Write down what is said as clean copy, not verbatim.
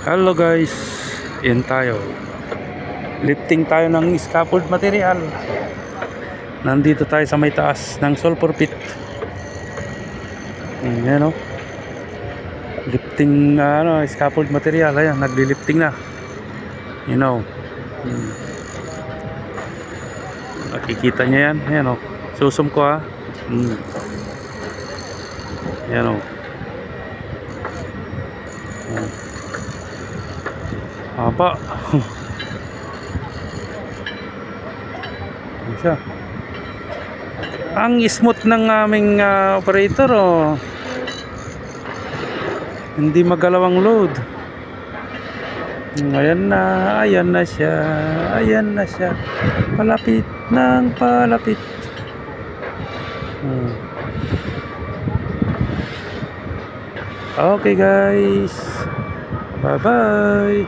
Hello guys, yan tayo. Lifting tayo ng scaffold material. Nandito tayo sa may taas ng sulfur pit. Ayan o. Lifting scaffold material. Ayan, nagli-lifting na. You know. Nakikita niya yan. Ayan o. Susum ko ha. Ayan o. Haba. Siya. Ang smooth ng aming operator oh. Hindi magalawang load. Ayan na siya. Ayan na siya. Palapit ng palapit. Okay guys. Bye bye.